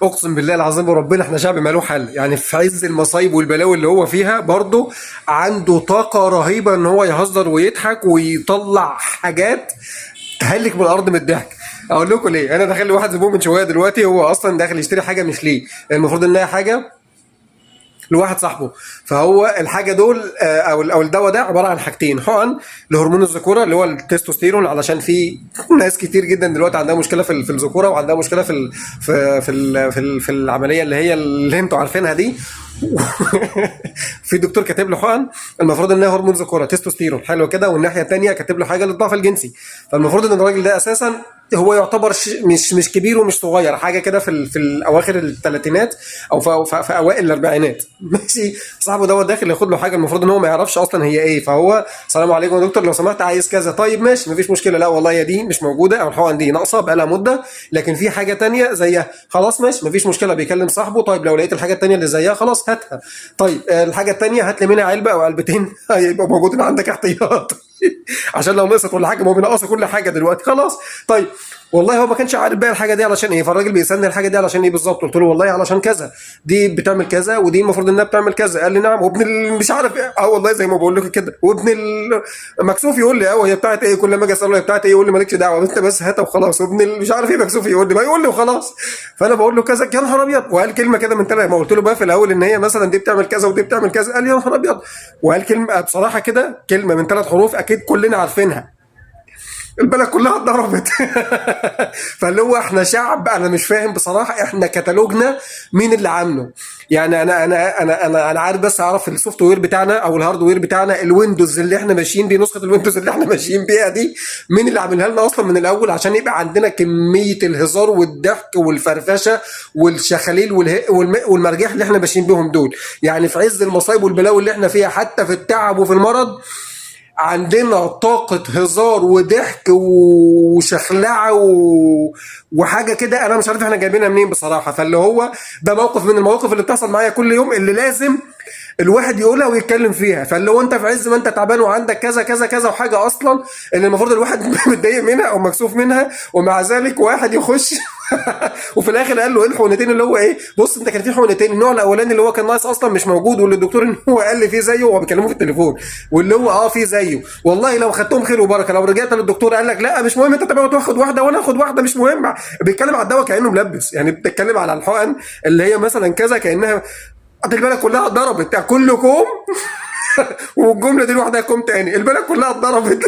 اقسم بالله العظيم وربنا احنا شعب مالوه حل، يعني في عز المصايب والبلاوي اللي هو فيها برضه عنده طاقة رهيبة ان هو يهزر ويضحك ويطلع حاجات تهلك من الارض من الضحك. اقول لكم ليه؟ انا داخل لواحد زبون من شويه دلوقتي، هو اصلا داخل يشتري حاجه مش ليه، المفروض انها حاجه لواحد صاحبه. فهو الحاجه دول او الدواء ده عباره عن حاجتين: حقن لهرمون الذكوره اللي هو التستوستيرون، علشان في ناس كتير جدا دلوقتي عندها مشكله في الذكوره، وعندها مشكله في العمليه اللي هي اللي انتوا عارفينها دي. في دكتور كاتب له حقن المفروض انها هرمون ذكوره تستوستيرون، حلو كده، والناحيه الثانيه كاتب له حاجه للضعف الجنسي. فالمفروض ان الراجل ده اساسا هو يعتبر مش كبير ومش صغير، حاجه كده في الاواخر الثلاثينات او في اوائل الاربعينات. ماشي، صاحبه دوت داخل ياخد له حاجه المفروض ان هو ما يعرفش اصلا هي ايه. فهو السلام عليكم يا دكتور لو سمحت عايز كذا. طيب ماشي مفيش مشكله. لا والله يا دي مش موجوده، او الحقن دي ناقصه بقى لها مده، لكن في حاجه تانية زيها. خلاص ماشي مفيش مشكله. بيكلم صاحبه: طيب لو لقيت الحاجه التانية اللي زيها خلاص هاتها. طيب الحاجه التانية هات لي منها علبه او علبتين هيبقوا موجودين عندك احتياط. عشان لو نقصت ولا حاجه، ما هو بينقصوا كل حاجه دلوقتي خلاص. طيب والله هو ما كانش عارف بقى الحاجه دي علشان ايه، فالراجل بيسالني الحاجه دي علشان ايه بالظبط. قلت له والله علشان كذا، دي بتعمل كذا ودي المفروض انها بتعمل كذا. قال لي نعم. وابن مش عارف ايه، والله زي ما بقول لك كده. وابن مكسوف يقول لي هي بتاعت ايه، كل ما اجي اساله هي بتاعت ايه يقول لي مالكش دعوه انت بس هاتها وخلاص. وابن مش عارف ايه مكسوف يقول لي، ما يقول لي وخلاص. فانا بقول له كذا، يا نهار ابيض. وقال كلمه كده من ثلاث، ما قلت له بقى في الاول ان هي مثلا دي بتعمل كذا ودي بتعمل كذا، قال لي يا نهار ابيض. وقال كلمه بصراحه كده، كلمه من ثلاث حروف اكيد كلنا عارفينها، البلد كلها اتضربت. فاللي هو احنا شعب انا مش فاهم بصراحه احنا كتالوجنا مين اللي عامله. يعني انا عارف، بس اعرف السوفت وير بتاعنا او الهارد وير بتاعنا، الويندوز اللي احنا ماشيين بيه، نسخه الويندوز اللي احنا ماشيين بيها دي، مين اللي عاملها لنا اصلا من الاول عشان يبقى عندنا كميه الهزار والضحك والفرفشه والشخاليل والمرجيح اللي احنا ماشيين بيهم دول. يعني في عز المصايب والبلاوي اللي احنا فيها، حتى في التعب وفي المرض، عندنا طاقة هزار وضحك وشخلعة وحاجة كده أنا مش عارف احنا جايبينها منين بصراحة. فاللي هو ده موقف من المواقف اللي بتحصل معايا كل يوم، اللي لازم الواحد يقولها ويتكلم فيها. فاللي هو انت في عز ما انت تعبان وعندك كذا كذا كذا وحاجة أصلا اللي المفروض الواحد متضايق منها أو مكسوف منها، ومع ذلك واحد يخش وفي الاخر قال له ايه الحقنتين اللي هو ايه، بص انت كان في حقنتين، النوع الاولاني اللي هو كان ناقص اصلا مش موجود، واللي الدكتور ان هو قال لي فيه زيه وهو بيكلمه في التليفون، واللي هو فيه زيه. والله لو خدتهم خير وبركه، لو رجعت للدكتور قال لك لا مش مهم انت تبقى تاخد واحده وانا اخد واحده مش مهم. بيتكلم على الدواء كانه ملبس، يعني بتتكلم على الحقن اللي هي مثلا كذا كانها البلد كلها اتضربت كلكم. والجمله دي لوحدها كوم تاني، البلد كلها اتضربت.